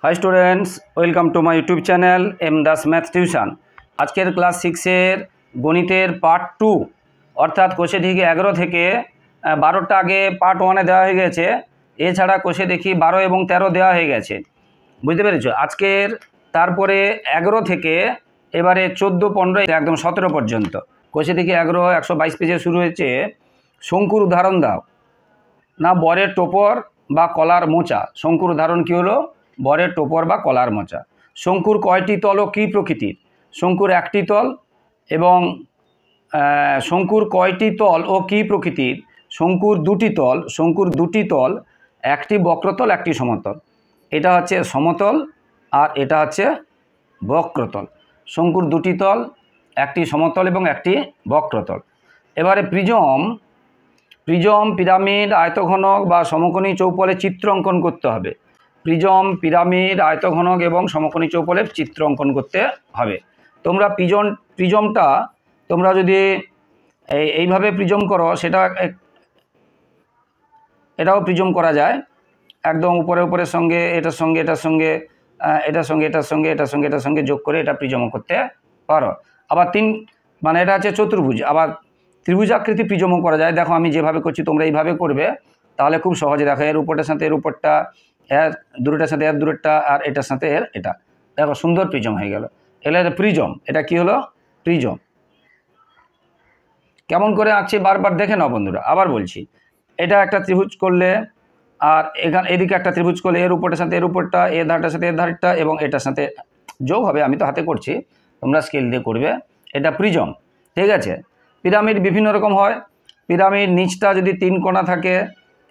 High students welcome to my YouTube channel M Das math tuition. আজকের class 6 গণিতের part 2 অর্থাৎ কোষে দেখি 11 থেকে 12টা আগে পার্ট 1 দেওয়া হয়ে গেছে। এছাড়া কোষে দেখি 12 এবং 13 দেওয়া হয়ে গেছে, বুঝতে পেরেছো। আজকের তারপরে 11 থেকে এবারে 14, 15 একদম 17 পর্যন্ত কোষে দেখি 11 122 পেজে শুরু হয়েছে। শঙ্কুর উদাহরণ দাও না বরের টোপর বা কলার মোচা। শঙ্কুর উদাহরণ কী হলো? বরের টোপর বা কলার মোচা। শঙ্কুর কয়টি তল ও কী প্রকৃতির? শঙ্কুর একটি তল এবং শঙ্কুর কয়টি তল ও কী প্রকৃতির? শঙ্কুর দুটি তল। শঙ্কুর দুটি তল, একটি বক্রতল একটি সমতল। এটা হচ্ছে সমতল আর এটা হচ্ছে বক্রতল। শঙ্কুর দুটি তল, একটি সমতল এবং একটি বক্রতল। এবারে প্রিজম, পিরামিড, আয়তঘনক বা সমকোণী চৌপলে চিত্র অঙ্কন করতে হবে। প্রিজম, পিরামিড, আয়তঘনক এবং সমকোণী চৌপলের চিত্র অঙ্কন করতে হবে। তোমরা প্রিজমটা তোমরা যদি এইভাবে প্রিজম করো, এটাও প্রিজম করা যায়। একদম উপরের সঙ্গে এটার সঙ্গে এটার সঙ্গে এটার সঙ্গে এটার সঙ্গে এটার সঙ্গে এটার সঙ্গে যোগ করে এটা প্রিজম করতে পারো। আবার মানে এটা হচ্ছে চতুর্ভুজ। আবার ত্রিভুজাকৃতি প্রিজমও করা যায়। দেখো আমি যেভাবে করছি তোমরা এইভাবে করবে, তাহলে খুব সহজে দেখো। এর উপরটার সাথে এর উপরটা, এর দূরটার সাথে এর দূরটা, আর এটার সাথে এর এটা। দেখো সুন্দর প্রিজম হয়ে গেল। এগুলো প্রিজম। এটা কি হলো? প্রিজম। কেমন করে আঁকছে বারবার দেখে নাও বন্ধুরা। আবার বলছি, এটা একটা ত্রিভুজ করলে আর এদিকে একটা ত্রিভুজ করলে এর উপরটার সাথে এর উপরটা, এর ধারটার সাথে এর ধারটা এবং এটার সাথে যোগ হবে। আমি তো হাতে করছি, তোমরা স্কেল দিয়ে করবে। এটা প্রিজম, ঠিক আছে। পিরামিড বিভিন্ন রকম হয়। পিরামিড নিচটা যদি 3 কোণা থাকে,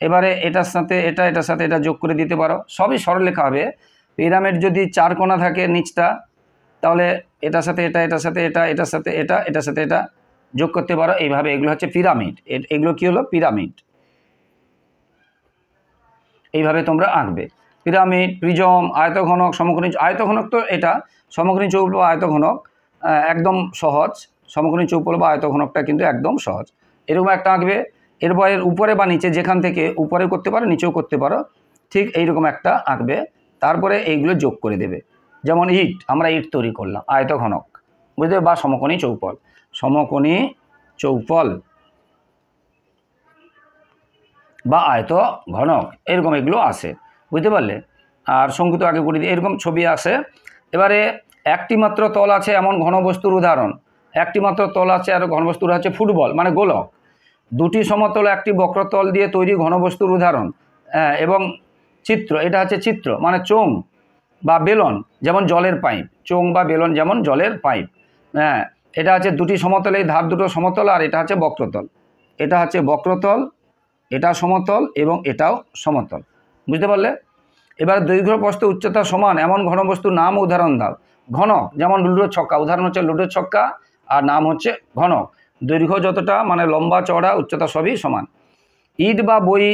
এবারে এটার সাথে এটা, এটার সাথে এটা যোগ করে দিতে পারো। সবই সরলরেখা হবে। পিরামিড যদি 4 কোণা থাকে নিচটা, তাহলে এটার সাথে এটা, এটার সাথে এটা, এটার সাথে এটা, এটার সাথে এটা যোগ করতে পারো। এইভাবে এগুলো হচ্ছে পিরামিড। এগুলো কি হলো? পিরামিড। এইভাবে তোমরা আঁকবে। পিরামিড, প্রিজম, আয়তঘনক, সমকোণী। আয়তঘনক তো এটা, সমকোণী চৌপল বা আয়তঘনক একদম সহজ। সমকোণী চৌপল বা আয়তঘনকটা কিন্তু একদম সহজ। এরকম একটা আঁকবে। এরপর এর উপরে বা নিচে, যেখান থেকে উপরে করতে পারো নিচেও করতে পারো, ঠিক এইরকম একটা আঁকবে। তারপরে এইগুলো যোগ করে দেবে। যেমন ইট, আমরা ইট তৈরি করলাম, আয়তঘনক, বুঝতে, বা সমকোণী চৌপল। সমকোণী চৌপল বা আয়ত ঘনক, এরকম এগুলো আসে, বুঝতে পারলে। আর শঙ্কু তো আগে করে দিয়ে এরকম ছবি আসে। এবারে একটি মাত্র তল আছে এমন ঘনবস্তুর উদাহরণ। একটি মাত্র তল আছে আর ঘনবস্তুর হচ্ছে ফুটবল, মানে গোলক। দুটি সমতল একটি বক্রতল দিয়ে তৈরি ঘনবস্তুর উদাহরণ। এবং চিত্র, এটা হচ্ছে চিত্র, মানে চোঙ বা বেলন, যেমন জলের পাইপ। চোঙ বা বেলন যেমন জলের পাইপ। এটা হচ্ছে দুটি সমতল, এই ধার দুটো সমতল, আর এটা হচ্ছে বক্রতল। এটা হচ্ছে বক্রতল, এটা সমতল এবং এটাও সমতল, বুঝতে পারলে। এবার দৈর্ঘ্য প্রস্থ উচ্চতা সমান এমন ঘনবস্তুর নাম উদাহরণ দাও। ঘনক, যেমন লুডোর ছক্কা, উদাহরণ হচ্ছে লুডোর ছক্কা, আর নাম হচ্ছে ঘনক। দৈর্ঘ্য যতটা, মানে লম্বা চওড়া উচ্চতা সবই সমান। ইট বা বই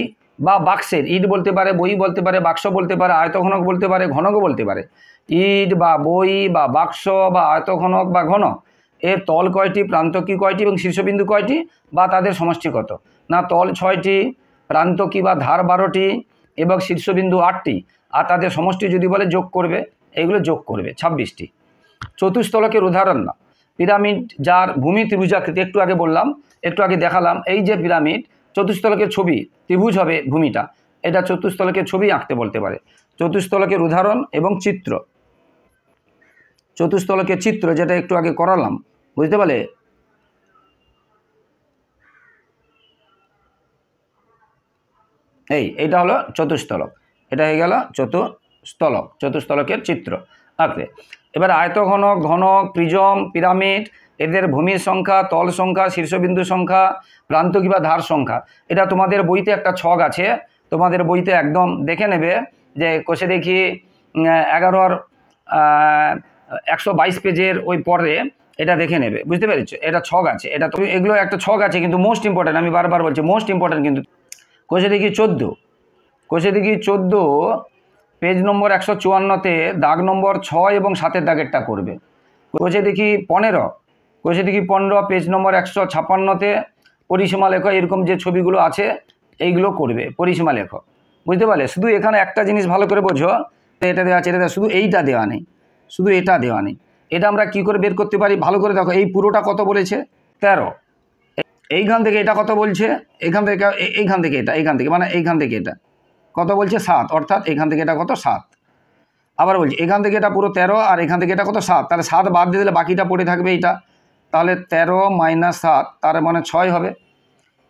বা বাক্সের, ইট বলতে পারে, বই বলতে পারে, বাক্স বলতে পারে, আয়তঘনক বলতে পারে, ঘনকও বলতে পারে। ইট বা বই বা বাক্স বা আয়তঘনক বা ঘনক এর তল কয়টি, প্রান্তকী কয়টি এবং শীর্ষবিন্দু কয়টি বা তাদের সমষ্টি কত? না, তল 6টি, প্রান্তকী বা ধার 12টি এবং শীর্ষবিন্দু 8টি, আর তাদের সমষ্টি যদি বলে যোগ করবে, এইগুলো যোগ করবে 26টি। চতুস্তলকের উদাহরণ না। পিরামিড যার ভূমি ত্রিভুজাকৃতি, একটু আগে বললাম, একটু আগে দেখালাম। এই যে পিরামিড, চতুস্তলকের ছবি, ত্রিভুজ হবে ভূমিটা, এটা চতুস্তলকের ছবি আঁকতে বলতে পারে। চতুস্তলকের উদাহরণ এবং চিত্র। চতুস্তলকের চিত্র যেটা একটু আগে করালাম, বুঝতে পারলে। এইটা হলো চতুস্তলক, এটা হয়ে গেল চতুস্তলক। চতুস্তলকের চিত্র আঁকলে। এবার আয়তঘনক, ঘনক, প্রিজম, পিরামিড এদের ভূমির সংখ্যা, তল সংখ্যা, শীর্ষবিন্দু সংখ্যা, প্রান্তকী বা ধার সংখ্যা। এটা তোমাদের বইতে একটা ছক আছে, তোমাদের বইতে একদম দেখে নেবে যে কোষে দেখি 11 122 পেজের ওই পরে এটা দেখে নেবে, বুঝতে পেরেছো। এটা ছক আছে, এটা তুমি এগুলো একটা ছক আছে, কিন্তু মোস্ট ইম্পর্টেন্ট, আমি বারবার বলছি মোস্ট ইম্পর্টেন্ট। কিন্তু কোষে দেখি 14 পেজ নম্বর 154-তে দাগ নম্বর 6 এবং 7-এর দাগেরটা করবে। কোষে দেখি 15 পেজ নম্বর 156-তে পরিসীমা লেখো। এরকম যে ছবিগুলো আছে এইগুলো করবে, পরিসীমা লেখো, বুঝতে পারলে। শুধু এখানে একটা জিনিস ভালো করে বোঝো, এটা দেওয়া আছে, এটা দেওয়া, শুধু এইটা দেওয়া নেই, শুধু এটা দেওয়া নেই। এটা আমরা কি করে বের করতে পারি? ভালো করে দেখো, এই পুরোটা কত বলেছে? 13। এইখান থেকে এটা কত বলছে? এইখান থেকে এটা, এইখান থেকে মানে এইখান থেকে এটা কত বলছে? 7, অর্থাৎ এখান থেকে এটা কত? 7। আবার বলছি এখান থেকে এটা পুরো 13 আর এখান থেকে এটা কত? 7। তাহলে 7 বাদ দিয়ে দিলে বাকিটা পড়ে থাকবে এইটা, তাহলে 13 - 7 তার মানে 6 হবে।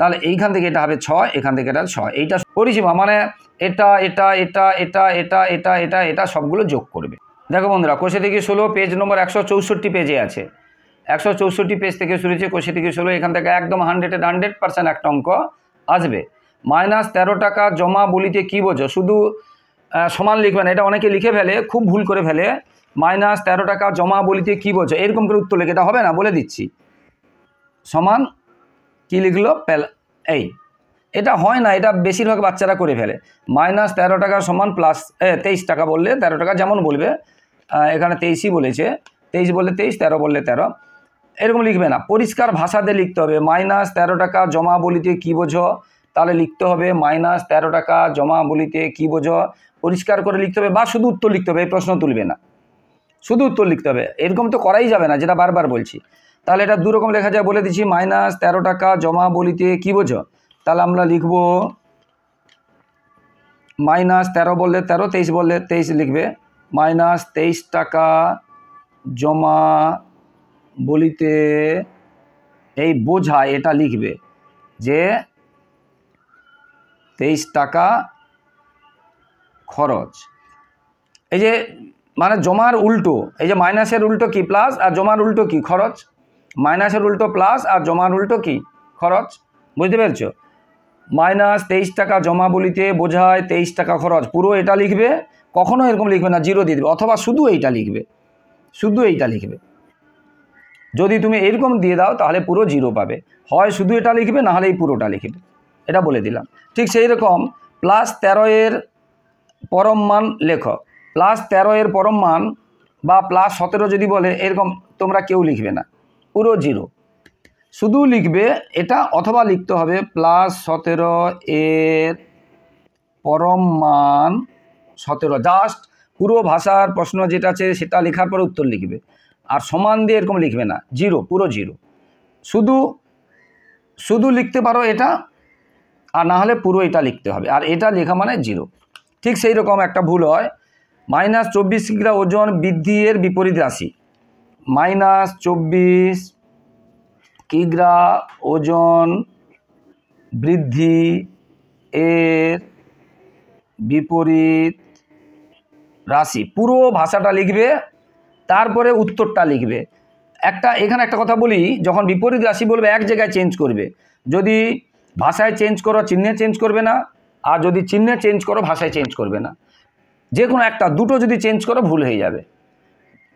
তাহলে এইখান থেকে এটা হবে 6, এখান থেকে এটা 6। এইটা পরিসীমা মানে এটা এটা এটা এটা এটা এটা এটা এটা সবগুলো যোগ করবে। দেখো বন্ধুরা, কোষে থেকে 16 পেজ নম্বর 164 পেজে আছে। 164 পেজ থেকে শুরু হচ্ছে কোষে থেকে 16। এখান থেকে একদম 100% একটা অঙ্ক আসবে। -13 টাকা জমা বলিতে কি বোঝো? শুধু সমান লিখবে না, এটা অনেকে লিখে ফেলে, খুব ভুল করে ফেলে। -13 টাকা জমা বলিতে কি বোঝো, এরকম করে উত্তর লিখে, এটা হবে না, বলে দিচ্ছি। সমান কি লিখলো? এই এটা হয় না, এটা বেশিরভাগ বাচ্চারা করে ফেলে। -13 টাকা সমান প্লাস 23 টাকা বললে 13 টাকা, যেমন বলবে, এখানে 23ই বলেছে, 23 বললে 23, 13 বললে 13, এরকম লিখবে না। পরিষ্কার ভাষাতে লিখতে হবে -13 টাকা জমা বলিতে কি বোঝো, তাহলে লিখতে হবে -13 টাকা জমা বলিতে কি বোঝো, পরিষ্কার করে লিখতে হবে, বা শুধু উত্তর লিখতে হবে, এই প্রশ্ন তুলবে না, শুধু উত্তর লিখতে হবে। এরকম তো করাই যাবে না, যেটা বারবার বলছি। তাহলে এটা দুরকম লেখা যায়, বলে দিচ্ছি। -13 টাকা জমা বলিতে কি বোঝো, তাহলে আমরা লিখব -13 বললে 13, 23 বললে 23 লিখবে। -23 টাকা জমা বলিতে এই বোঝায়, এটা লিখবে যে 23 টাকা খরচ। এই যে মানে জমার উল্টো, এই যে মাইনাসের উল্টো কি? প্লাস, আর জমার উল্টো কি? খরচ। মাইনাসের উল্টো প্লাস আর জমার উল্টো কি? খরচ। বুঝতে পেরেছো? -23 টাকা জমা বলিতে বোঝায় 23 টাকা খরচ, পুরো এটা লিখবে, কখনো এরকম লিখবে না, 0 দিয়ে দেবে, অথবা শুধু এইটা লিখবে, শুধু এইটা লিখবে। যদি তুমি এরকম দিয়ে দাও তাহলে পুরো 0 পাবে, হয় শুধু এটা লিখবে, না হলে এই পুরোটা লিখবে, এটা বলে দিলাম। ঠিক সেই রকম +13 এর পরম মান লেখো। +13 এর পরম মান বা +17 যদি বলে, এরকম তোমরা কেউ লিখবে না, পুরো 0, শুধু লিখবে এটা, অথবা লিখতে হবে +17 এর পরম মান 17, জাস্ট পুরো ভাষার প্রশ্ন যেটা আছে সেটা লেখার পর উত্তর লিখবে, আর সমান দিয়ে এরকম লিখবে না, 0, পুরো 0, শুধু লিখতে পারো এটা, আর না হলে পুরো এটা লিখতে হবে, আর এটা লেখা মানে 0। ঠিক সেই রকম একটা ভুল হয়, -24 কিগ্রা ওজন বৃদ্ধি এর বিপরীত রাশি। -24 কিগ্রা ওজন বৃদ্ধি এর বিপরীত রাশি, পুরো ভাষাটা লিখবে, তারপরে উত্তরটা লিখবে। এখানে একটা কথা বলি, যখন বিপরীত রাশি বলবে এক জায়গায় চেঞ্জ করবে, যদি ভাষায় চেঞ্জ করো চিহ্নে চেঞ্জ করবে না, আর যদি চিহ্নে চেঞ্জ করো ভাষায় চেঞ্জ করবে না, যে কোনো একটা, দুটো যদি চেঞ্জ করো ভুল হয়ে যাবে।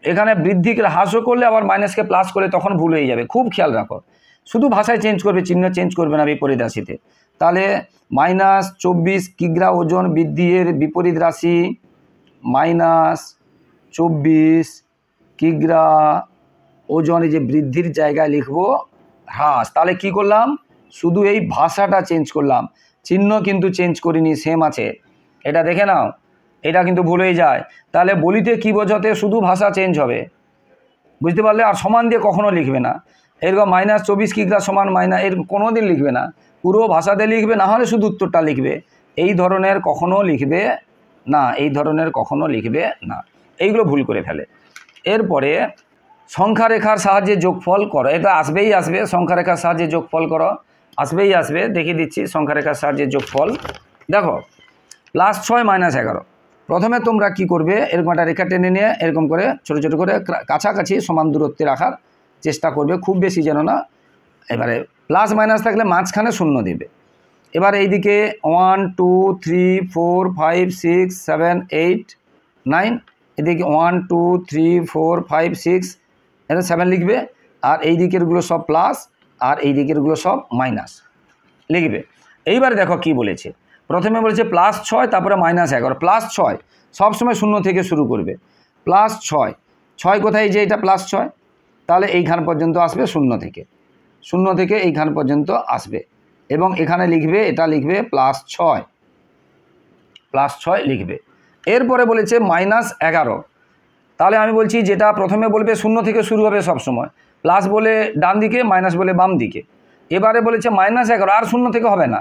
এখানে বৃদ্ধিকে হ্রাসও করলে আবার মাইনাসকে প্লাস করলে তখন ভুল হয়ে যাবে, খুব খেয়াল রাখো। শুধু ভাষায় চেঞ্জ করবে, চিহ্ন চেঞ্জ করবে না বিপরীত রাশিতে। তাহলে -24 কিগ্রা ওজন বৃদ্ধি এর বিপরীত রাশি, -24 কিগ্রা ওজন, এই যে বৃদ্ধির জায়গায় লিখবো হ্রাস। তাহলে কি করলাম? শুধু এই ভাষাটা চেঞ্জ করলাম, চিহ্ন কিন্তু চেঞ্জ করিনি, সেম আছে, এটা দেখে নাও, এটা কিন্তু ভুল হয়ে যায়। তাহলে বলিতে কি বোঝাতে শুধু ভাষা চেঞ্জ হবে, বুঝতে পারলে? আর সমান দিয়ে কখনো লিখবে না, এরকম -24 কিগ্রা সমান এরকম কোনো দিন লিখবে না, পুরো ভাষাতে লিখবে, না হলে শুধু উত্তরটা লিখবে, এই ধরনের কখনো লিখবে না, এই ধরনের কখনো লিখবে না, এইগুলো ভুল করে ফেলে। এরপরে সংখ্যা রেখার সাহায্যে যোগফল করো, এটা আসবেই আসবে, সংখ্যা রেখার সাহায্যে যোগফল করো, আসবেই আসবে, দেখিয়ে দিচ্ছি সংখ্যা রেখার সাহায্যে যোগফল। দেখো +6 - 11, প্রথমে তোমরা কি করবে, এরকম একটা রেখা টেনে নিয়ে এরকম করে ছোটো ছোটো করে কাছাকাছি সমান দূরত্বে রাখার চেষ্টা করবে, খুব বেশি যেন না। এবারে প্লাস মাইনাস থাকলে মাঝখানে 0 দেবে। এবার এইদিকে 1 2 3 4 5 6 7 8 9, এদিকে 1 2 3 4 5 6, এটা 7 লিখবে, আর এই দিকেরগুলো সব প্লাস আর এই দিকেরগুলো সব মাইনাস লিখবে। এইবারে দেখো কি বলেছে, প্রথমে বলেছে +6, তারপরে -11, +6 সবসময় 0 থেকে শুরু করবে, +6, 6 কোথায়, যে এটা +6, তাহলে এইখান পর্যন্ত আসবে 0 থেকে এইখান পর্যন্ত আসবে, এবং এখানে লিখবে, এটা লিখবে +6 লিখবে। এরপরে বলেছে -11। তাহলে আমি বলছি যেটা প্রথমে বলবে 0 থেকে শুরু হবে সবসময়, প্লাস বলে ডান দিকে, মাইনাস বলে বাম দিকে। এবারে বলেছে -11 আর 0 থেকে হবে না,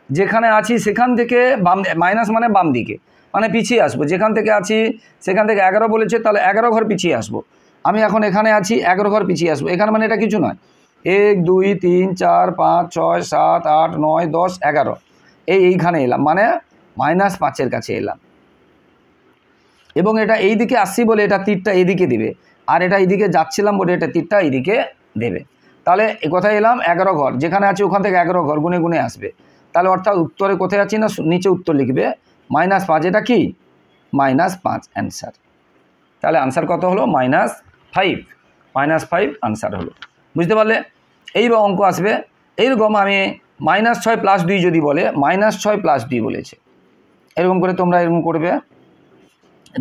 যেখানে আছি সেখান থেকে বাম, মাইনাস মানে বাম দিকে, মানে পিছিয়ে আসবো। যেখান থেকে আছি সেখান থেকে 11 বলেছে, তাহলে 11 ঘর পিছিয়ে আসবো। আমি এখন এখানে আছি, 11 ঘর পিছিয়ে আসবো। এখানে মানে এটা কিছু নয়, 1 2 3 4 5 6 7 8 9 10 11, এইখানে এলাম, মানে -5-এর কাছে এলাম। এবং এটা এই দিকে আসছি বলে এটা তীরটা এদিকে দেবে, আর এটা এইদিকে যাচ্ছিলাম বলে এটা তীরটা এইদিকে দেবে। তাহলে এ কোথায় এলাম? 11 ঘর, যেখানে আছে ওখান থেকে 11 ঘর গুনে গুনে আসবে। তাহলে অর্থাৎ উত্তরে কোথায় আছি না, নিচে উত্তর লিখবে -5। এটা কি? -5 অ্যান্সার। তাহলে আনসার কত হলো? -5। -5 আনসার হলো। বুঝতে পারলে? এইবার অঙ্ক আসবে এইরকম, আমি -6 + 2 যদি বলে, -6 + 2 বলেছে, এরকম করে তোমরা এরকম করবে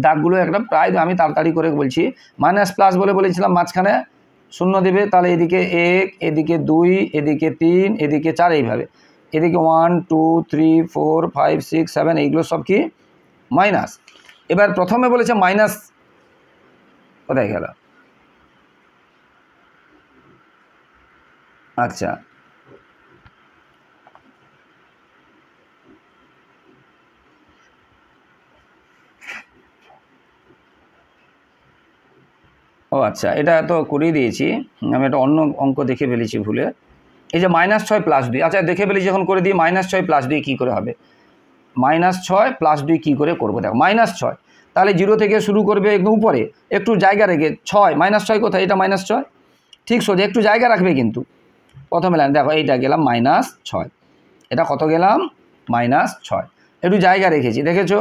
দাগগুলো একটা, প্রায় আমি তাড়াতাড়ি করে বলছি। মাইনাস প্লাস বলেছিলাম মাঝখানে 0 দেবে, তাহলে এদিকে 1, এদিকে 2, এদিকে 3, এদিকে 4, এইভাবে এদিকে 1 2 3 4 5 6 7, এইগুলো সব কি মাইনাস। এবার প্রথমে বলেছে মাইনাস, কোথায় গেল? আচ্ছা, ও আচ্ছা, এটা তো করিয়ে দিয়েছি আমি, একটা অন্য অঙ্ক দেখে ফেলেছি ভুলে। এই যে -6 + 2, আচ্ছা দেখে ফেলেছি, যখন করে দিই -6 + 2 কী করে হবে, -6 + 2 কী করে করবো? দেখো -6, তাহলে 0 থেকে শুরু করবে, একদম উপরে একটু জায়গা রেখে 6, -6 কোথায়? এটা -6, ঠিক সোজা একটু জায়গা রাখবে কিন্তু প্রথমে লাইন। দেখো এইটা গেলাম -6, এটা কত গেলাম? -6, একটু জায়গা রেখেছি, দেখেছো?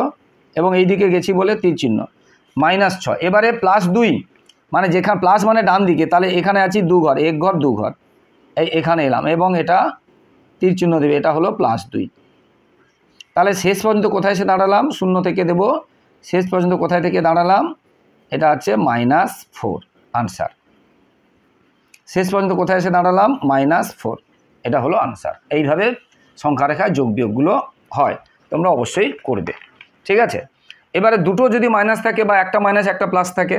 এবং এই দিকে গেছি বলে তীর চিহ্ন, -6। এবারে +2, মানে যেখানে প্লাস মানে ডান দিকে, তাহলে এখানে আছি 2 ঘর, 1 ঘর 2 ঘর, এখানে এলাম এবং এটা তীর চিহ্ন দেবে, এটা হলো +2। তাহলে শেষ পর্যন্ত কোথায় এসে দাঁড়ালাম? 0 থেকে দেব, শেষ পর্যন্ত কোথায় থেকে দাঁড়ালাম? এটা হচ্ছে -4 আনসার। শেষ পর্যন্ত কোথায় এসে দাঁড়ালাম? -4, এটা হলো আনসার। এইভাবে সংখ্যা রেখায় যোগ বিয়োগগুলো হয়, তোমরা অবশ্যই করবে, ঠিক আছে? এবারে দুটো যদি মাইনাস থাকে বা একটা মাইনাস একটা প্লাস থাকে,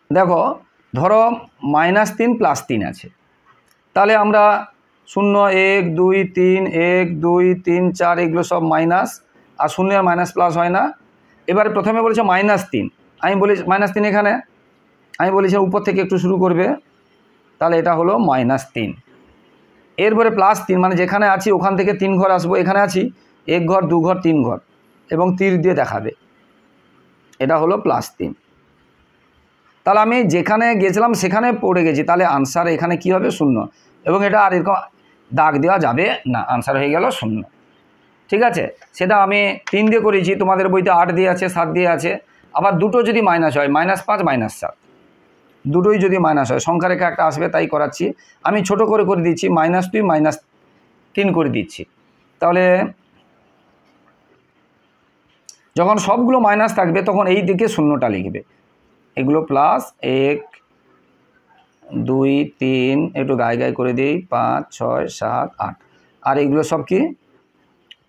দেখো ধরো -3 + 3 আছে, তাহলে আমরা 0 1 2 3 1 2 3 4 এগুলো সব মাইনাস, আর 0 আর মাইনাস প্লাস হয় না। এবারে প্রথমে বলেছে -3, আমি বলি -3 এখানে, আমি বলেছি উপর থেকে একটু শুরু করবে, তাহলে এটা হলো -3। এরপরে +3, মানে যেখানে আছি ওখান থেকে 3 ঘর আসবো, এখানে আছি 1 ঘর 2 ঘর 3 ঘর, এবং তীর দিয়ে দেখাবে, এটা হলো +3। তাহলে আমি যেখানে গেছিলাম সেখানে পড়ে গেছি, তাহলে আনসার এখানে কি হবে? 0। এবং এটা আর এরকম দাগ দেওয়া যাবে না, আনসার হয়ে গেল 0, ঠিক আছে? সেটা আমি 3 দিয়ে করেছি, তোমাদের বইতে 8 দিয়ে আছে, 7 দিয়ে আছে। আবার দুটো যদি মাইনাস হয়, -5 -7, দুটোই যদি মাইনাস হয়, সংখ্যা রেখা একটা আসবে, তাই করাচ্ছি। আমি ছোট করে দিচ্ছি, -2 -3 করে দিচ্ছি। তাহলে যখন সবগুলো মাইনাস থাকবে তখন এই দিকে 0টা লিখবে, এগুলো +1 2 3, একটু গায়ে গায়ে করে দিই, 5 6 7 8, আর এইগুলো সব কি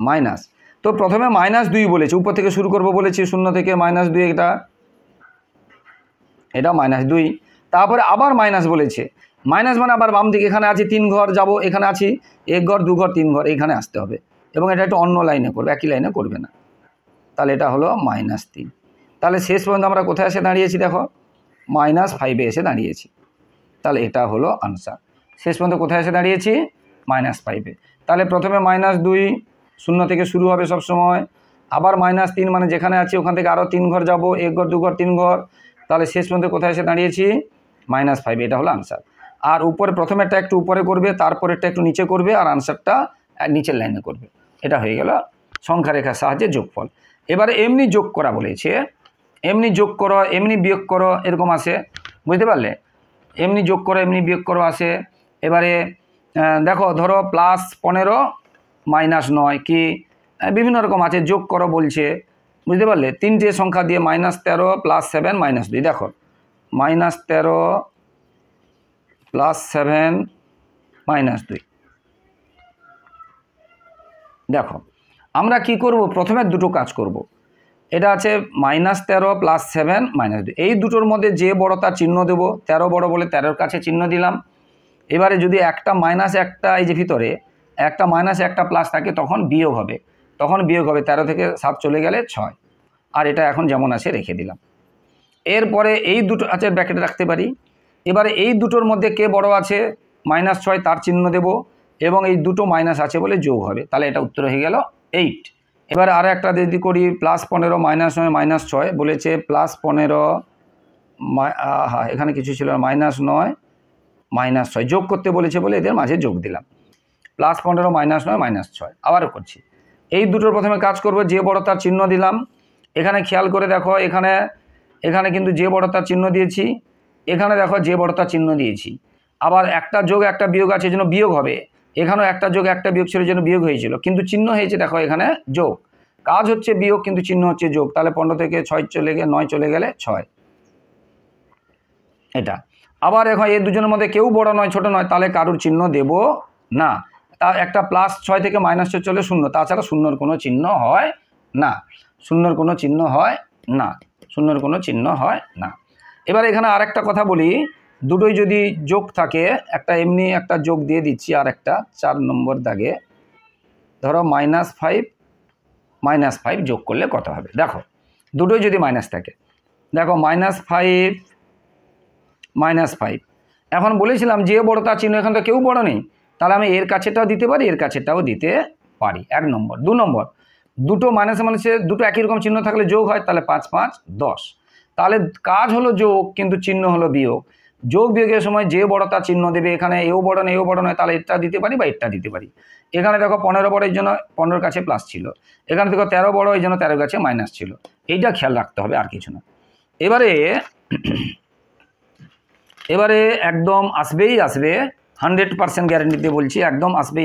মাইনাস। তো প্রথমে -2 বলেছে, উপর থেকে শুরু করব বলেছি, 0 থেকে -2, এটা -2। তারপরে আবার মাইনাস বলেছে, মাইনাস মানে আবার বাম দিকে, এখানে আছি 3 ঘর যাব, এখানে আছি 1 ঘর 2 ঘর 3 ঘর, এইখানে আসতে হবে, এবং এটা একটু অন্য লাইনে করবে, একই লাইনে করবে না। তাহলে এটা হলো -3। তাহলে শেষ পর্যন্ত আমরা কোথায় এসে দাঁড়িয়েছি? দেখো -5-এ এসে দাঁড়িয়েছি, তাহলে এটা হলো আনসার। শেষ পর্যন্ত কোথায় এসে দাঁড়িয়েছি? -5-এ। তাহলে প্রথমে -2, 0 থেকে শুরু হবে সব সময়, আবার -3, মানে যেখানে আছি ওখান থেকে আরও 3 ঘর যাব, 1 ঘর 2 ঘর 3 ঘর, তাহলে শেষ পর্যন্ত কোথায় এসে দাঁড়িয়েছি? -5, এটা হলো আনসার। আর উপরে প্রথমেরটা একটু উপরে করবে, তারপরেরটা একটু নিচে করবে, আর আনসারটা নিচের লাইনে করবে। এটা হয়ে গেল সংখ্যা রেখার সাহায্যে যোগফল। এবারে এমনি যোগ করা বলেছে, এমনি যোগ করো, এমনি বিয়োগ করো, এরকম আসে, বুঝতে পারলে? এমনি যোগ করো, এমনি বিয়োগ করো আসে। এবারে দেখো ধরো +15 -9 কি বিভিন্ন রকম আছে, যোগ করো বলছে, বুঝতে পারলে? 3টে সংখ্যা দিয়ে -13 +7 -2, দেখো -13 +7 -2, দেখো আমরা কি করব, প্রথমে দুটো কাজ করব। এটা আছে -13 + 7 -2, এই দুটোর মধ্যে যে বড় তার চিহ্ন দেব। 13 বড় বলে 13-র কাছে চিহ্ন দিলাম। এবারে যদি একটা মাইনাস একটা, এই যে ভিতরে একটা মাইনাস একটা প্লাস থাকে, তখন বিয়োগ হবে। 13 থেকে 7 চলে গেলে 6, আর এটা এখন যেমন আছে রেখে দিলাম। এরপরে এই দুটো আছে ব্র্যাকেটে রাখতে পারি। এবারে এই দুটোর মধ্যে কে বড় আছে, -6, তার চিহ্ন দেব, এবং এই দুটো মাইনাস আছে বলে যোগ হবে, তাহলে এটা উত্তর হয়ে গেল 8। এবারে আরও একটা যদি করি, +15 -9 -6 বলেছে, +15 এখানে কিছু ছিল -9 -6 যোগ করতে বলেছে বলে এদের মাঝে যোগ দিলাম। +15 -9 -6 আবারও করছি। এই দুটোর প্রথমে কাজ করব, যে বড় তার চিহ্ন দিলাম। এখানে খেয়াল করে দেখো, এখানে কিন্তু যে বড় তার চিহ্ন দিয়েছি, এখানে দেখো যে বড় তার চিহ্ন দিয়েছি। আবার একটা যোগ একটা বিয়োগ আছে, জন্য বিয়োগ হবে। এখানেও একটা যোগ একটা বিয়োগ ছিল, জন্য বিয়োগ হয়েছিল, কিন্তু চিহ্ন হয়েছে দেখো এখানে যোগ। কাজ হচ্ছে বিয়োগ, কিন্তু চিহ্ন হচ্ছে যোগ। তাহলে 15 থেকে 6 চলে গেলে 9 চলে গেলে 6, এটা। আবার এখন এই দুজনের মধ্যে কেউ বড় নয় ছোট নয়, তাহলে কারুর চিহ্ন দেব না। তার একটা +6 থেকে -6 চলে 0, তাছাড়া শূন্যর কোনো চিহ্ন হয় না, শূন্যর কোনো চিহ্ন হয় না, শূন্যর কোনো চিহ্ন হয় না। এবার এখানে আরেকটা কথা বলি, দুটোই যদি যোগ থাকে, একটা এমনি একটা যোগ দিয়ে দিচ্ছি, আর একটা 4 নম্বর দাগে ধরো -5 যোগ করলে কত হবে, দেখো দুটোই যদি মাইনাস থাকে, দেখো -5 এখন বলেছিলাম যে বড় তার চিহ্ন, এখানে তো কেউ বড় নেই, তাহলে আমি এর কাছেটাও দিতে পারি, এর কাছেটাও দিতে পারি। 1 নম্বর। 2 নম্বর, দুটো মাইনাসে দুটো একই রকম চিহ্ন থাকলে যোগ হয়, তাহলে 5 5 10, তাহলে কাজ হলো যোগ, কিন্তু চিহ্ন হলো বিয়োগ। যোগ বিয়োগের সময় যে বড় তার চিহ্ন দেবে, এখানে এও বড় নয় এও বড় নয়, তাহলে এটা দিতে পারি বা এটা দিতে পারি। এখানে দেখো 15 বড়, এই জন্য 15-র কাছে প্লাস ছিল। এখানে দেখো 13 বড়, এই জন্য 13-র কাছে মাইনাস ছিল। এইটা খেয়াল রাখতে হবে, আর কিছু না। এবারে একদম আসবে 100% গ্যারেন্টি দিয়ে বলছি, একদম আসবে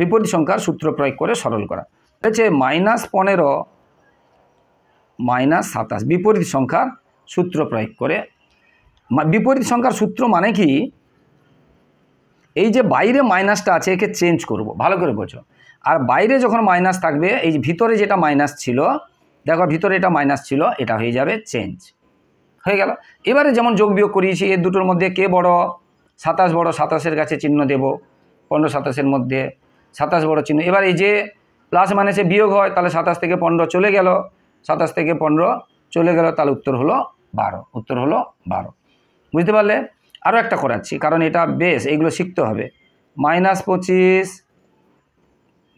বিপরীত সংখ্যার সূত্র প্রয়োগ করে সরল করা হয়েছে। -15 -27 বিপরীত সংখ্যার সূত্র প্রয়োগ করে। বিপরীত সংখ্যার সূত্র মানে কি, এই যে বাইরে মাইনাসটা আছে একে চেঞ্জ করব, ভালো করে বোঝো। আর বাইরে যখন মাইনাস থাকবে, এই যে ভিতরে যেটা মাইনাস ছিল, দেখো ভিতরে এটা মাইনাস ছিল, এটা হয়ে যাবে চেঞ্জ, হয়ে গেল। এবারে যেমন যোগ বিয়োগ করিয়েছি, এর দুটোর মধ্যে কে বড়, 27 বড়, 27-এর কাছে চিহ্ন দেব। 15 27-এর মধ্যে 27 বড় চিহ্ন। এবার এই যে প্লাস মাইনাসে বিয়োগ হয়, তাহলে 27 থেকে 15 চলে গেল, 27 থেকে 15 চলে গেল, তাহলে উত্তর হলো 12, উত্তর হলো 12। বুঝতে পারলে? আরও একটা করাচ্ছি, কারণ এটা বেশ, এইগুলো শিখতে হবে। -25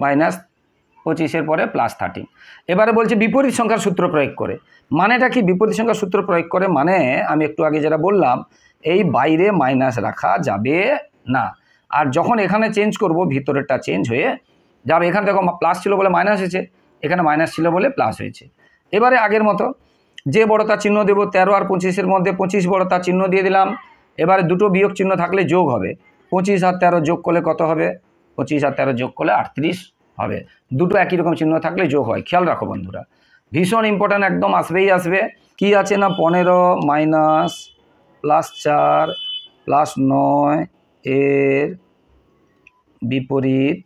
-25-এর পরে +30। এবারে বলছে বিপরীত সংখ্যার সূত্র প্রয়োগ করে। মানেটা কি বিপরীত সংখ্যার সূত্র প্রয়োগ করে? মানে আমি একটু আগে যেটা বললাম, এই বাইরে মাইনাস রাখা যাবে না। আর যখন এখানে চেঞ্জ করব, ভিতরেরটা চেঞ্জ হয়ে যাবে। এখানে দেখো প্লাস ছিল বলে মাইনাস হয়েছে, এখানে মাইনাস ছিল বলে প্লাস হয়েছে। এবারে আগের মতো যে বড়তা চিহ্ন দেব, 13 আর 25-এর মধ্যে 25 বড়তা চিহ্ন দিয়ে দিলাম। এবারে দুটো বিয়োগ চিহ্ন থাকলে যোগ হবে। 25 আর 13 যোগ করলে কত হবে? 25 আর 13 যোগ করলে 38 হবে। দুটো একই রকম চিহ্ন থাকলে যোগ হয়, খেয়াল রাখো বন্ধুরা, ভীষণ ইম্পর্ট্যান্ট, একদম আসবেই আসবে। কি আছে না, 15 মাইনাস +4 +9 এর বিপরীত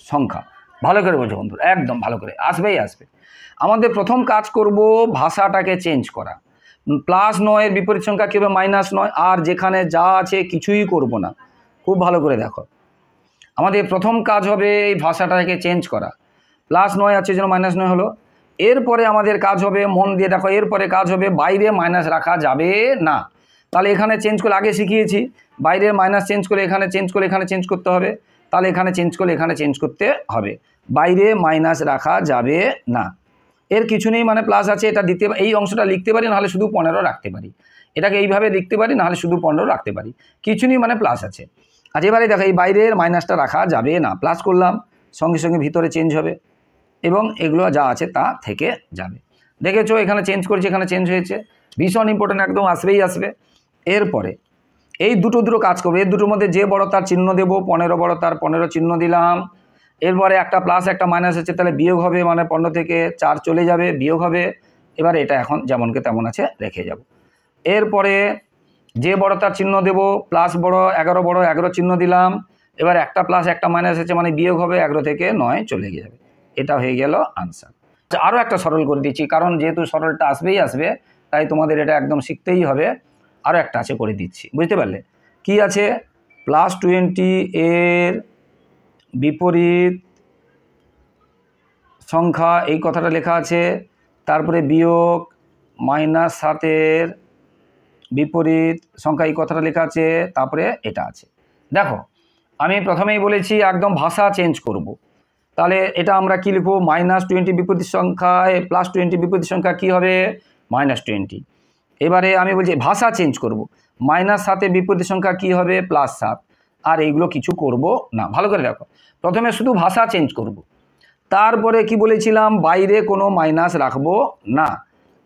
সংখ্যা। ভালো করে বোঝো বন্ধুরা, একদম ভালো করে, আসবেই আসবে। আমাদের প্রথম কাজ করব ভাষাটাকে চেঞ্জ করা। +9 এর বিপরীত সংখ্যা কী হবে? -9। আর যেখানে যা আছে কিছুই করব না, খুব ভালো করে দেখো। আমাদের প্রথম কাজ হবে এই ভাষাটাকে চেঞ্জ করা। +9 আছে যেন -9 হলো। এরপরে আমাদের কাজ হবে, মন দিয়ে দেখো, এরপরে কাজ হবে বাইরে মাইনাস রাখা যাবে না। তাহলে এখানে চেঞ্জ করে, আগে শিখিয়েছি, বাইরের মাইনাস চেঞ্জ করে এখানে চেঞ্জ করে এখানে চেঞ্জ করতে হবে। তাহলে এখানে চেঞ্জ করলে এখানে চেঞ্জ করতে হবে, বাইরে মাইনাস রাখা যাবে না। এর কিছু নেই, মানে প্লাস আছে, এটা দিতে, এই অংশটা লিখতে পারি, নাহলে শুধু 15 রাখতে পারি। এটাকে এইভাবে লিখতে পারি, নাহলে শুধু 15 রাখতে পারি। কিছু নেই মানে প্লাস আছে। আজ এবারে দেখো, এই বাইরের মাইনাসটা রাখা যাবে না, প্লাস করলাম, সঙ্গে সঙ্গে ভিতরে চেঞ্জ হবে এবং এগুলো যা আছে তা থেকে যাবে। দেখেছো, এখানে চেঞ্জ করেছি, এখানে চেঞ্জ হয়েছে। ভীষণ ইম্পর্টেন্ট, একদম আসবেই আসবে। এরপরে এই দুটো কাজ করবে, এর দুটোর মধ্যে যে বড় তার চিহ্ন দেব, 15 বড় তার 15 চিহ্ন দিলাম। এরপরে একটা প্লাস একটা মাইনাস আছে, তাহলে বিয়োগ হবে, মানে 15 থেকে 4 চলে যাবে, বিয়োগ হবে। এবার এটা এখন যেমনকে তেমন আছে রেখে যাব। এরপরে যে বড় তার চিহ্ন দেব, প্লাস বড় 11 বড় 11 চিহ্ন দিলাম। এবার একটা প্লাস একটা মাইনাস আছে মানে বিয়োগ হবে, 11 থেকে 9 চলে যাবে। এটা হয়ে গেল আনসার। আরও একটা সরল করে দিচ্ছি, কারণ যেহেতু সরলটা আসবেই আসবে, তাই তোমাদের এটা একদম শিখতেই হবে। আরও একটা আছে, করে দিচ্ছি, বুঝতে পারলে? কি আছে? +20 এর বিপরীত সংখ্যা, এই কথাটা লেখা আছে। তারপরে বিয়োগ -7 এর বিপরীত সংখ্যা, এই কথাটা লেখা আছে। তারপরে এটা আছে। দেখো, আমি প্রথমেই বলেছি একদম ভাষা চেঞ্জ করব। তাহলে এটা আমরা কি লিখব? -20 বিপরীত সংখ্যায় +20 বিপরীত সংখ্যা কি হবে? -20। এবারে আমি বলছি ভাষা চেঞ্জ করব। -7 এর বিপরীত সংখ্যা কি হবে? +7। আর এইগুলো কিছু করব না, ভালো করে দেখো। প্রথমে শুধু ভাষা চেঞ্জ করব, তারপরে কি বলেছিলাম? বাইরে কোনো মাইনাস রাখবো না,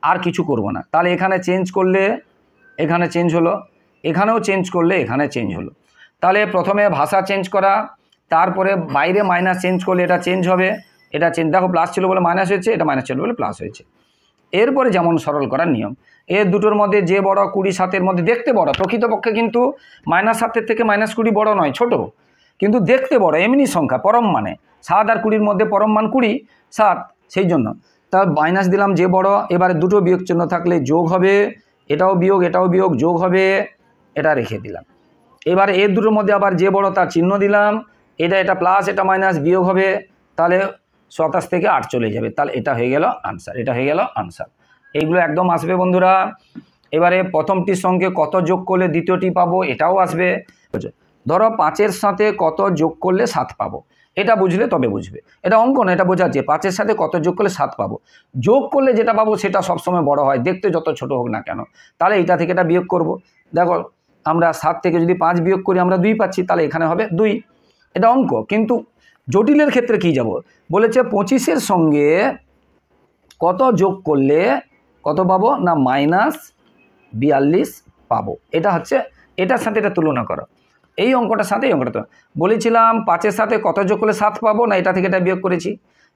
আর কিছু করব না। তাহলে এখানে চেঞ্জ করলে এখানে চেঞ্জ হলো, এখানেও চেঞ্জ করলে এখানে চেঞ্জ হলো। তাহলে প্রথমে ভাষা চেঞ্জ করা, তারপরে বাইরে মাইনাস চেঞ্জ করলে এটা চেঞ্জ হবে, এটা চেঞ্জ। দেখো, প্লাস ছিল বলে মাইনাস হয়েছে, এটা মাইনাস ছিল বলে প্লাস হয়েছে। এরপরে যেমন সরল করার নিয়ম, এর দুটোর মধ্যে যে বড়, 20 7 মধ্যে দেখতে বড়, প্রকৃতপক্ষে কিন্তু -7 থেকে -20 বড় নয়, ছোট, কিন্তু দেখতে বড়, এমনি সংখ্যা পরম মানে 7 আর 20 মধ্যে পরম মান 20, 7, সেই জন্য তা মাইনাস দিলাম যে বড়। এবারে দুটো বিয়োগ চিহ্ন থাকলে যোগ হবে, এটাও বিয়োগ এটাও বিয়োগ, যোগ হবে, এটা রেখে দিলাম। এবার এর দুটোর মধ্যে আবার যে বড় তার চিহ্ন দিলাম, এটা প্লাস এটা মাইনাস, বিয়োগ হবে, তাহলে 27 থেকে 8 চলে যাবে। তাহলে এটা হয়ে গেল আনসার, এটা হয়ে গেল আনসার। এইগুলো একদম আসবে বন্ধুরা। এবারে প্রথমটির সঙ্গে কত যোগ করলে দ্বিতীয়টি পাবো, এটাও আসবে। ধরো 5-এর সাথে কত যোগ করলে 7 পাবো, এটা বুঝলে তবে বুঝবে। এটা অঙ্ক না, এটা বোঝাচ্ছে 5-এর সাথে কত যোগ করলে 7 পাবো। যোগ করলে যেটা পাবো সেটা সবসময় বড় হয়, দেখতে যত ছোট হোক না কেন। তাহলে এটা থেকে এটা বিয়োগ করব। দেখো, আমরা 7 থেকে যদি 5 বিয়োগ করি আমরা 2 পাচ্ছি, তাহলে এখানে হবে 2। এটা অঙ্ক, কিন্তু জটিলের ক্ষেত্রে কি যাব? বলেছে 25-এর সঙ্গে কত যোগ করলে কত পাবো না -42 পাবো। এটা হচ্ছে, এটার সাথে এটা তুলনা করো, এই অঙ্কটার সাথে এই অঙ্কটা। বলেছিলাম 5-এর সাথে কত যোগ করলে 7 পাবো, না এটা থেকে এটা বিয়োগ করেছি।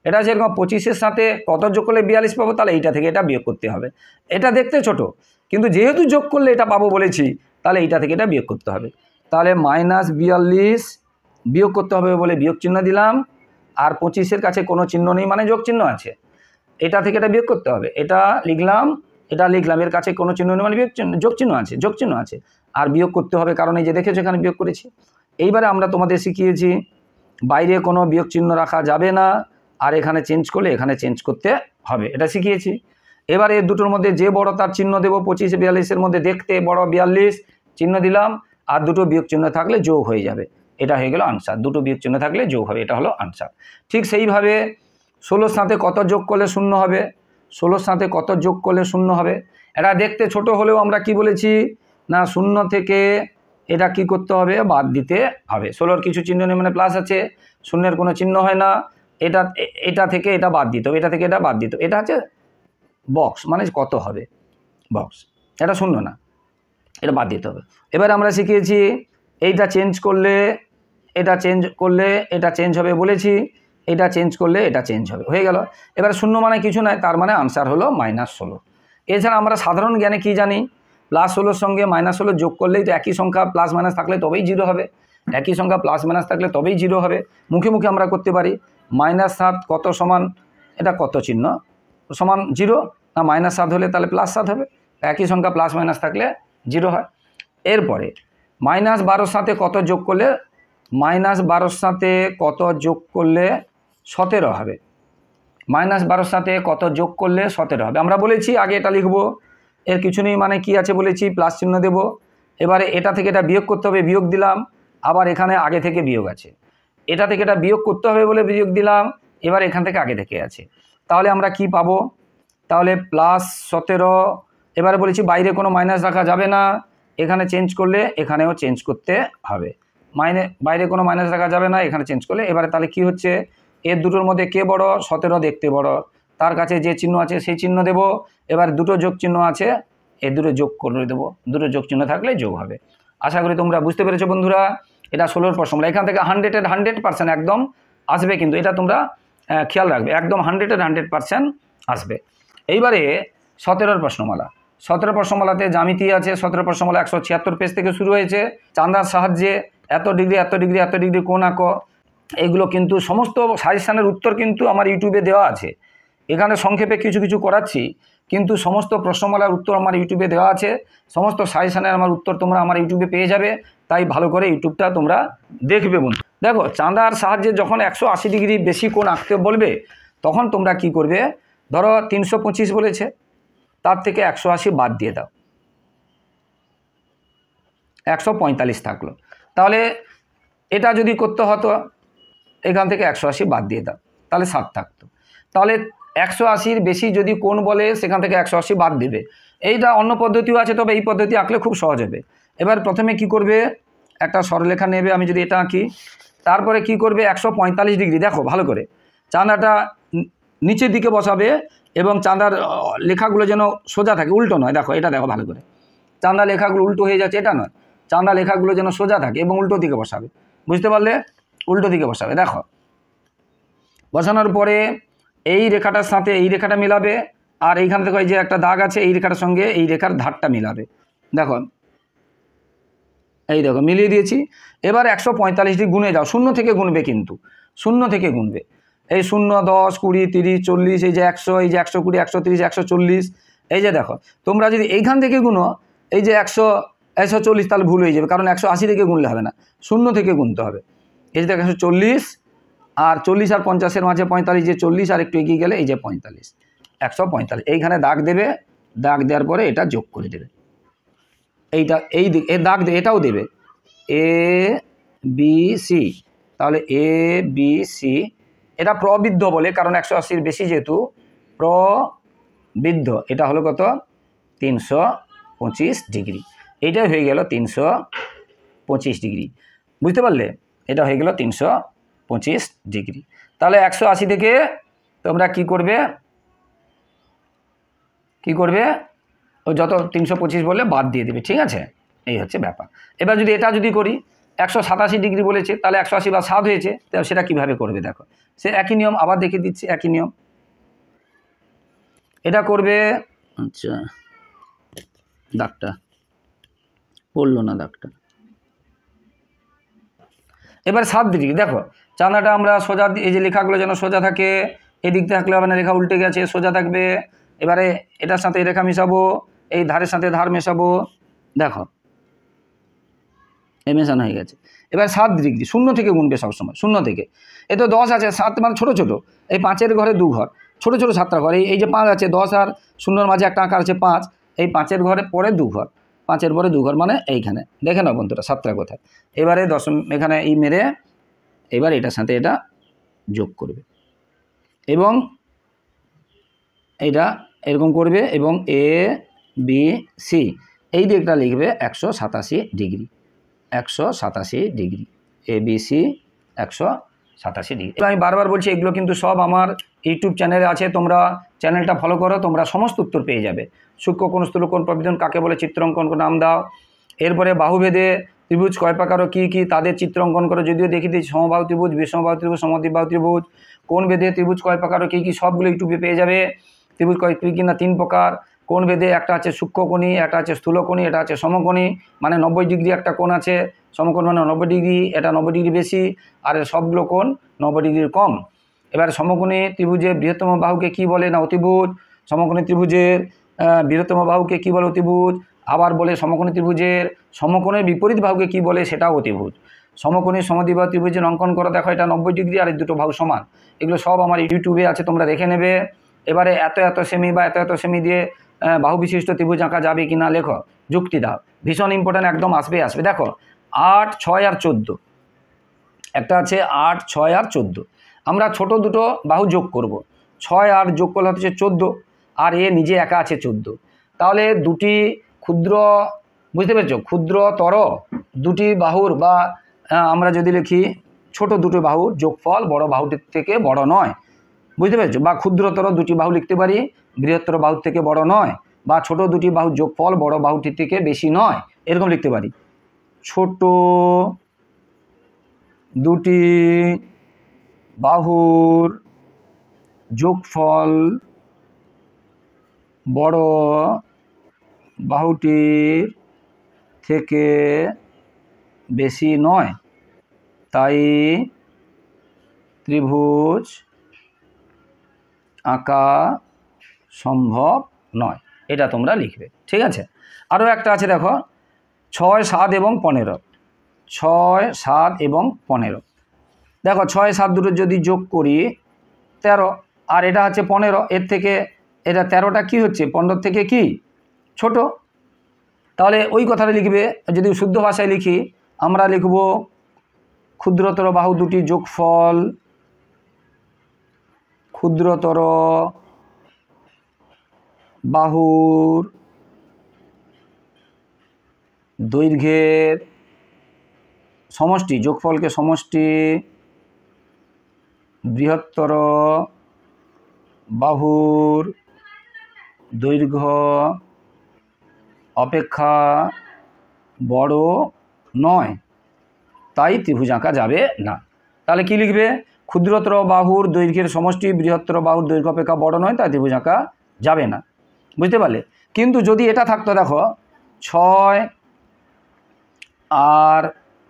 এটা যেরকম 25-এর সাথে কত যোগ করলে 42 পাবো, তাহলে এইটা থেকে এটা বিয়োগ করতে হবে। এটা দেখতে ছোট, কিন্তু যেহেতু যোগ করলে এটা পাবো বলেছি, তাহলে এইটা থেকে এটা বিয়োগ করতে হবে। তাহলে -42 বিয়োগ করতে হবে বলে বিয়োগ চিহ্ন দিলাম, আর 25-এর কাছে কোনো চিহ্ন নেই মানে যোগ চিহ্ন আছে, এটা থেকে এটা বিয়োগ করতে হবে। এটা লিখলাম, এটা লিখলাম, এর কাছে কোনো চিহ্ন নেই মানে বিয়োগ চিহ্ন, যোগ চিহ্ন আছে, যোগ চিহ্ন আছে, আর বিয়োগ করতে হবে, কারণ এই যে দেখেছো এখানে বিয়োগ করেছি। এইবারে আমরা তোমাদের শিখিয়েছি বাইরে কোনো বিয়োগ চিহ্ন রাখা যাবে না, আর এখানে চেঞ্জ করলে এখানে চেঞ্জ করতে হবে, এটা শিখিয়েছি। এবারে এর দুটোর মধ্যে যে বড় তার চিহ্ন দেবো। 25-42-এর মধ্যে দেখতে বড় 42, চিহ্ন দিলাম, আর দুটো বিয়োগ চিহ্ন থাকলে যোগ হয়ে যাবে, এটা হয়ে গেল আনসার। দুটো বিয়োগ চিহ্ন থাকলে যোগ হবে, এটা হলো আনসার। ঠিক সেইভাবে 16-র সাথে কত যোগ করলে 0 হবে, 16-র সাথে কত যোগ করলে 0 হবে। এটা দেখতে ছোট হলেও আমরা কি বলেছি না 0 থেকে এটা কি করতে হবে? বাদ দিতে হবে। 16-র কিছু চিহ্ন নেই মানে প্লাস আছে, 0-এর কোনো চিহ্ন হয় না, এটা থেকে এটা বাদ দিতে হবে, এটা থেকে এটা বাদ দিতে হবে। এটা হচ্ছে বক্স, মানে কত হবে বক্স, এটা 0 না, এটা বাদ দিতে হবে। এবার আমরা শিখিয়েছি এইটা চেঞ্জ করলে এটা চেঞ্জ করলে এটা চেঞ্জ হবে বলেছি, এটা চেঞ্জ করলে এটা চেঞ্জ হবে, হয়ে গেল। এবার 0 মানে কিছু নয়, তার মানে আনসার হলো -16। এছাড়া আমরা সাধারণ জ্ঞানে কি জানি? +16-র সঙ্গে -16 যোগ করলেই তো একই সংখ্যা, প্লাস মাইনাস থাকলে তবেই 0 হবে, একই সংখ্যা প্লাস মাইনাস থাকলে তবেই 0 হবে। মুখে মুখে আমরা করতে পারি, -7 কত সমান, এটা কত চিহ্ন সমান 0 না, -7 হলে তাহলে +7 হবে, একই সংখ্যা প্লাস মাইনাস থাকলে 0 হয়। এরপরে -12-র সাথে কত যোগ করলে, -12-র সাথে কত যোগ করলে 17 হবে, -12-র সাথে কত যোগ করলে 17 হবে। আমরা বলেছি আগে এটা লিখব, এর কিছু নেই মানে কি আছে বলেছি, প্লাস চিহ্ন দেব। এবারে এটা থেকে এটা বিয়োগ করতে হবে, বিয়োগ দিলাম, আবার এখানে আগে থেকে বিয়োগ আছে, এটা থেকে এটা বিয়োগ করতে হবে বলে বিয়োগ দিলাম, এবার এখান থেকে আগে থেকে আছে। তাহলে আমরা কি পাবো? তাহলে +17। এবারে বলেছি বাইরে কোনো মাইনাস রাখা যাবে না, এখানে চেঞ্জ করলে এখানেও চেঞ্জ করতে হবে, বাইরে কোনো মাইনাস রাখা যাবে না, এখানে চেঞ্জ করলে। এবারে তাহলে কি হচ্ছে, এর দুটোর মধ্যে কে বড়? 17 দেখতে বড়, তার কাছে যে চিহ্ন আছে সেই চিহ্ন দেব। এবার দুটো যোগ চিহ্ন আছে, এই দুটো যোগ করে দেবো, দুটো যোগ চিহ্ন থাকলে যোগ হবে। আশা করি তোমরা বুঝতে পেরেছো বন্ধুরা। এটা 16-র প্রশ্নমালা, এখান থেকে 100-এর 100% একদম আসবে, কিন্তু এটা তোমরা খেয়াল রাখবে, একদম 100-এর 100% আসবে। এইবারে 17-র প্রশ্নমালা, 17 প্রশ্নমালাতে জ্যামিতি আছে। 17 প্রশ্নমালা 176 পেজ থেকে শুরু হয়েছে, চাঁদার সাহায্যে এত ডিগ্রি এত ডিগ্রি এত ডিগ্রি কোণ আঁকো, এগুলো কিন্তু সমস্ত সাজেশানের উত্তর কিন্তু আমার ইউটিউবে দেওয়া আছে। এখানে সংক্ষেপে কিছু কিছু করাচ্ছি, কিন্তু সমস্ত প্রশ্নমালার উত্তর আমার ইউটিউবে দেওয়া আছে। সমস্ত সাজেশানের আমার উত্তর তোমরা আমার ইউটিউবে পেয়ে যাবে। তাই ভালো করে ইউটিউবটা তোমরা দেখবে বন্ধু। দেখো, চাঁদার সাহায্যে যখন 180 ডিগ্রি বেশি কোণ আঁকতে বলবে, তখন তোমরা কি করবে, ধরো 325 বলেছে, তার থেকে 180 বাদ দিয়ে দাও, 145 থাকলো। তাহলে এটা যদি করতে হতো, এখান থেকে 180 বাদ দিয়ে দাও, তাহলে 7 থাকতো। তাহলে 180-র বেশি যদি কোণ বলে, সেখান থেকে 180 বাদ দেবে। এইটা অন্য পদ্ধতিও আছে, তবে এই পদ্ধতি আঁকলে খুব সহজ হবে। এবার প্রথমে কি করবে, একটা সরলরেখা নেবে, আমি যদি এটা আঁকি, তারপরে কি করবে, 145 ডিগ্রি, দেখো ভালো করে, চাঁদাটা নিচের দিকে বসাবে এবং চাঁদার লেখাগুলো যেন সোজা থাকে, উল্টো নয়। দেখো, এটা দেখো ভালো করে, চাঁদা লেখাগুলো উল্টো হয়ে যাচ্ছে, এটা নয়, চাঁদা লেখাগুলো যেন সোজা থাকে এবং উল্টো দিকে বসাবে। বুঝতে পারলে? উল্টো দিকে বসাবে। দেখো, বসানোর পরে এই রেখাটার সাথে এই রেখাটা মিলাবে, আর এইখান থেকে এই যে একটা দাগ আছে, এই রেখাটার সঙ্গে এই রেখার ধারটা মিলাবে। দেখো, এই দেখো মিলিয়ে দিয়েছি। এবার 145 ডিগ্রি গুনে যাও, শূন্য থেকে গুনবে, কিন্তু শূন্য থেকে গুনবে। এই 0, 10, 20, 30, 40, এই যে 100, এই যে 120, 130, 140, এই যে দেখো, তোমরা যদি এইখান থেকে গুনো, এই যে 140, তাহলে ভুল হয়ে যাবে, কারণ 180 থেকে গুনলে হবে না, শূন্য থেকে গুনতে হবে। এই যে 140, আর 40 আর 50-এর মাঝে 45, যে 40 আর একটু এগিয়ে গেলে এই যে 45, 145। এইখানে দাগ দেবে, দাগ দেওয়ার পরে এটা যোগ করে দেবে, এইটা এই দিক এ দাগ দেবে, এটাও দেবে ABC। তাহলে ABC, এটা প্রবৃদ্ধ বলে, কারণ 180-র বেশি যেহেতু প্রবৃদ্ধ। এটা হলো কত, 325 ডিগ্রি। এইটাই হয়ে গেল 325 ডিগ্রি। বুঝতে পারলে? এটা হয়ে গেল 325 ডিগ্রি। তাহলে 180 থেকে তোমরা কি করবে, ও যত 325 বলে বাদ দিয়ে দেবে, ঠিক আছে? এই হচ্ছে ব্যাপার। এবার যদি এটা যদি করি, 187 ডিগ্রি বলেছে, তাহলে 180 বা 7 হয়েছে, তাহলে সেটা কিভাবে করবে দেখো, সে একই নিয়ম আবার দেখিয়ে দিচ্ছি, একই নিয়ম এটা করবে। আচ্ছা, দাগটা পড়লো না, দাগটা। এবার 7 ডিগ্রি, দেখো চাঁদাটা আমরা সোজা, এই যে লেখাগুলো যেন সোজা থাকে, এদিক থাকলে হবে না, রেখা উল্টে গেছে, সোজা থাকবে। এবারে এটার সাথে রেখা মেশাবো, এই ধারের সাথে ধার মেশাবো, দেখো এই মেশানো হয়ে গেছে। এবার 7 ডিগ্রি, শূন্য থেকে গুনবে সবসময়, শূন্য থেকে। এ তো 10 আছে, 7 মানে ছোটো ছোটো, এই 5-এর ঘরে 2 ঘর, ছোটো ছোটো 7টা ঘর। এই যে 5 আছে, 10 আর 0-র মাঝে একটা আঁকা আছে 5, এই 5-এর ঘরে পরে 2 ঘর, 5-এর পরে 2 ঘর, মানে এইখানে দেখে নাও বন্ধুরা 7টা কোথায়। এবারে এখানে এই মেরে, এবার এটার সাথে এটা যোগ করবে এবং এইটা এরকম করবে, এবং ABC এই দিকটা লিখবে 187 ডিগ্রি, 187 ডিগ্রি, ABC 187 ডিগ্রি। আমি বারবার বলছি, এগুলো কিন্তু সব আমার ইউটিউব চ্যানেলে আছে, তোমরা চ্যানেলটা ফলো করো, তোমরা সমস্ত উত্তর পেয়ে যাবে। সূক্ষ্ম কোণ, স্থূল কোণ, প্রবিধন কাকে বলে, চিত্রাঙ্কন নাম দাও। এরপরে বাহুভেদে ত্রিভুজ কয় প্রকার ও কী কী, তাদের চিত্রাঙ্কন করো। যদিও দেখি দিয়েছি সমবাহু ত্রিভুজ, বিষমবাহু ত্রিভুজ, সমদ্বিবাহু ত্রিভুজ, কোণ ভেদে ত্রিভুজ কয় প্রকার ও কী কী, সবগুলো ইউটিউবে পেয়ে যাবে। ত্রিভুজ কয় কী কী না 3 প্রকার। কোণ ভেদে একটা আছে সূক্ষ্মকোণী, একটা আছে স্থূলকোণী, এটা আছে সমকোণী, মানে 90 ডিগ্রি একটা কোণ আছে, সমকোণ মানে 90 ডিগ্রি, এটা 90 ডিগ্রি বেশি, আর সবগুলো কোণ 90 ডিগ্রির কম। এবার সমকোণী ত্রিভুজের বৃহত্তম বাহুকে কী বলে, না অতিভুজ। সমকোণী ত্রিভুজের বৃহত্তম বাহুকে কী বলে, অতিভুজ। আবার বলে সমকোণী ত্রিভুজের সমকোণের বিপরীত বাহুকে কী বলে, সেটাও অতিভুজ। সমকোণী সমদ্বিবাহু ত্রিভুজের অঙ্কন করো, দেখো এটা 90 ডিগ্রি আর এই দুটো বাহু সমান। এগুলো সব আমার ইউটিউবে আছে, তোমরা দেখে নেবে। এবারে এত এত সেমি বা এত এত সেমি দিয়ে বাহু বিশিষ্ট ত্রিভুজ আঁকা যাবে কি না লেখো, যুক্তি দাও। ভীষণ ইম্পর্ট্যান্ট, একদম আসবে। দেখো 8, 6 আর 14, একটা আছে 8, 6 আর 14। আমরা ছোট দুটো বাহু যোগ করব, 6 আর যোগ করলে হচ্ছে 14, আর এ নিজে একা আছে 14। তাহলে দুটি ক্ষুদ্র, বুঝতে পেরেছো, ক্ষুদ্রতর দুটি বাহুর, বা আমরা যদি লিখি ছোট দুটো বাহুর যোগফল বড় বাহুটির থেকে বড় নয়, বুঝতে পেরেছো। বা ক্ষুদ্রতর দুটি বাহু লিখতে পারি, বৃহত্তর বাহুর থেকে বড় নয়, বা ছোট দুটি বাহুর যোগফল বড় বাহুটির থেকে বেশি নয়, এরকম লিখতে পারি। ছোট দুটি বাহুর যোগফল বড় বাহুটির থেকে বেশি নয়, তাই ত্রিভুজ আঁকা সম্ভব নয়, এটা তোমরা লিখবে। ঠিক আছে, আরও একটা আছে দেখো 6, 7 এবং 15। 6, 7 এবং 15। দেখো 6, 7 দুটো যদি যোগ করি 13, আর এটা হচ্ছে 15। এর থেকে এটা 13টা কি হচ্ছে 15 থেকে কি ছোট, তাহলে ওই কথাটা লিখবে। যদি শুদ্ধ ভাষায় লিখি আমরা লিখব ক্ষুদ্রতর বাহু দুটি যোগফল ক্ষুদ্রতর বাহুর দৈর্ঘ্যের সমষ্টি, যোগফলকে সমষ্টি বৃহত্তর বাহুর দৈর্ঘ্য অপেক্ষা বড় নয়, তাই ত্রিভুজ আঁকা যাবে না। তাহলে কি লিখবে? ক্ষুদ্রতর বাহুর দৈর্ঘ্যের সমষ্টি বৃহত্তর বাহুর দৈর্ঘ্য অপেক্ষা বড় নয়, তাই ত্রিভুজ আঁকা যাবে না। বুঝতে পারলে? কিন্তু যদি এটা থাকতো, দেখো 6 আর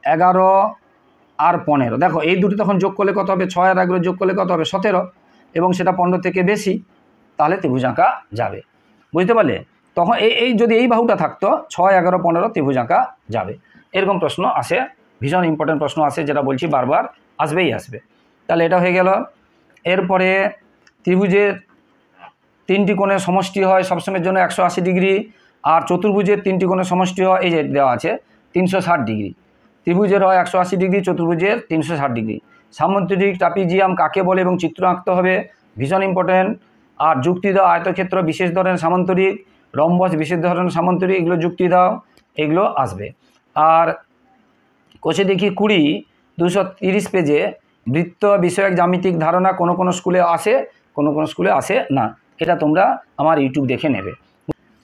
11 আর 15, দেখো এই দুটি তখন যোগ করলে কত হবে? 6 আর 11 যোগ করলে কত হবে? 17, এবং সেটা 15 থেকে বেশি, তাহলে ত্রিভুজ আঁকা যাবে। বুঝতে পারলে? তখন এই যদি এই বাহুটা থাকতো 6, 11, 15 ত্রিভুজ আঁকা যাবে। এরকম প্রশ্ন আসে, ভীষণ ইম্পর্টেন্ট প্রশ্ন আসে, যেটা বলছি বারবার আসবেই আসবে। তাহলে এটা হয়ে গেল। এরপরে ত্রিভুজের 3টি কোণের সমষ্টি হয় সবসময়ের জন্য 180 ডিগ্রি, আর চতুর্ভুজের 3টি কোণের সমষ্টি হয়, এই যে দেওয়া আছে 360 ডিগ্রি। ত্রিভুজের হয় 180 ডিগ্রি, চতুর্ভুজের 360 ডিগ্রি। সামুদ্রিক ট্রাপিজিয়াম কাকে বলে এবং চিত্র আঁকতে হবে, ভীষণ ইম্পর্টেন্ট। আর যুক্তি দাও, আয়তক্ষেত্র বিশেষ ধরনের সামান্তরিক, রম্বস বিশেষ ধরনের সামান্তরিক, এগুলো যুক্তি দাও, এগুলো আসবে। আর কোষে দেখি 20, 230 পেজে বৃত্ত বিষয়ক জ্যামিতিক ধারণা কোনো স্কুলে আসে, কোনো স্কুলে আসে না, এটা তোমরা আমার ইউটিউব দেখে নেবে।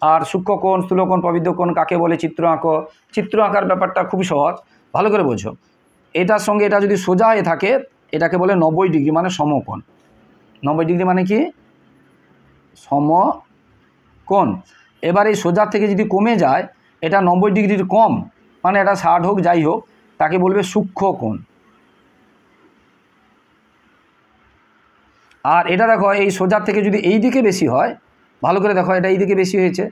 আর সূক্ষ্মকোণ, স্থূলকোণ, প্রবৃদ্ধ কোণ কাকে বলে, চিত্র আঁকো। চিত্র আঁকার ব্যাপারটা খুবই সহজ, ভালো করে বোঝো। এটার সঙ্গে এটা যদি সোজা হয়ে থাকে এটাকে বলে 90 ডিগ্রি, মানে সমকোণ। 90 ডিগ্রি মানে কি? সমকোণ। এবার এই সোজার থেকে যদি কমে যায়, এটা 90 ডিগ্রির কম, মানে এটা 60 হোক যাই হোক, তাকে বলবে সূক্ষ্মকোণ। আর এটা দেখো এই সোজার থেকে যদি এই দিকে বেশি হয়, ভালো করে দেখো, এটা এই দিকে বেশি হয়েছে,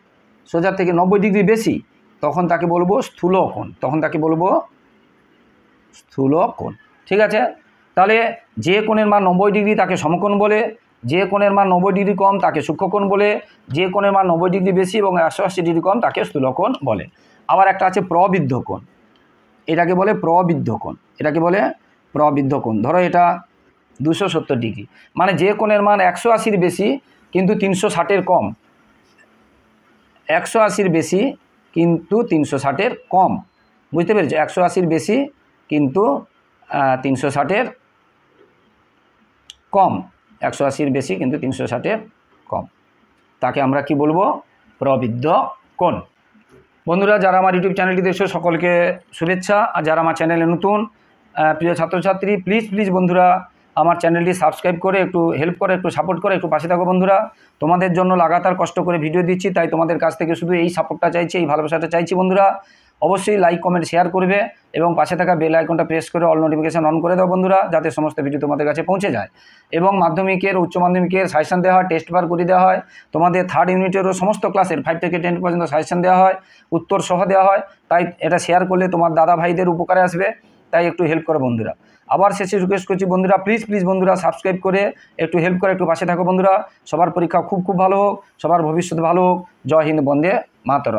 সোজার থেকে 90 ডিগ্রি বেশি, তখন তাকে বলবো স্থূলকোণ, তখন তাকে বলবো স্থূলকোণ। ঠিক আছে? তাহলে যে কোণের মান 90 ডিগ্রি তাকে সমকোণ বলে, যে কোণের মান 90 ডিগ্রি কম তাকে সূক্ষ্মকোণ বলে, যে কোণের মান 90 ডিগ্রি বেশি এবং 180 ডিগ্রি কম তাকে স্থূলকোণ বলে। আবার একটা আছে প্রবৃদ্ধ কোণ, এটাকে বলে প্রবৃদ্ধ কোণ, এটাকে বলে প্রবৃদ্ধ কোণ। ধরো এটা 270 ডিগ্রি, মানে যে কোণের মান 180-র বেশি কিন্তু 360-এর কম, 180-র বেশি কিন্তু 360-এর কম। বুঝতে পেরেছো? 180-র বেশি কিন্তু 360-এর কম, 180-র বেশি কিন্তু 360-এর কম, তাকে আমরা কি বলবো? প্রবৃদ্ধ কোণ। বন্ধুরা, যারা আমার ইউটিউব চ্যানেলটি দেখছো সকলকে শুভেচ্ছা। আর যারা আমার চ্যানেলে নতুন, প্রিয় ছাত্রছাত্রী, প্লিজ বন্ধুরা আমার চ্যানেলটি সাবস্ক্রাইব করে একটু হেল্প করে, একটু সাপোর্ট করে, একটু পাশে থাকো বন্ধুরা। তোমাদের জন্য লাগাতার কষ্ট করে ভিডিও দিচ্ছি, তাই তোমাদের কাছ থেকে শুধু এই সাপোর্টটা চাইছি, এই ভালোবাসাটা চাইছি বন্ধুরা। অবশ্যই লাইক, কমেন্ট, শেয়ার করবে এবং পাশে থাকা বেল আইকনটা প্রেস করে অল নোটিফিকেশন অন করে দাও বন্ধুরা, যাতে সমস্ত ভিডিও তোমাদের কাছে পৌঁছে যায়। এবং মাধ্যমিকের, উচ্চ মাধ্যমিকের সাজেশন দেওয়া হয়, টেস্ট বার করে দেওয়া হয়, তোমাদের 3rd ইউনিটেরও সমস্ত ক্লাসের 5 থেকে 10 পর্যন্ত সাজেশন দেওয়া হয়, উত্তর সহ দেওয়া হয়। তাই এটা শেয়ার করলে তোমার দাদা ভাইদের উপকারে আসবে, তাই একটু হেল্প করো বন্ধুরা। আবার শেষে রিকোয়েস্ট করছি বন্ধুরা, প্লিজ বন্ধুরা সাবস্ক্রাইব করে একটু হেল্প করে, একটু পাশে থাকো বন্ধুরা। সবার পরীক্ষা খুব ভালো হোক, সবার ভবিষ্যৎ ভালো হোক। জয় হিন্দ, বন্দে মাতরম।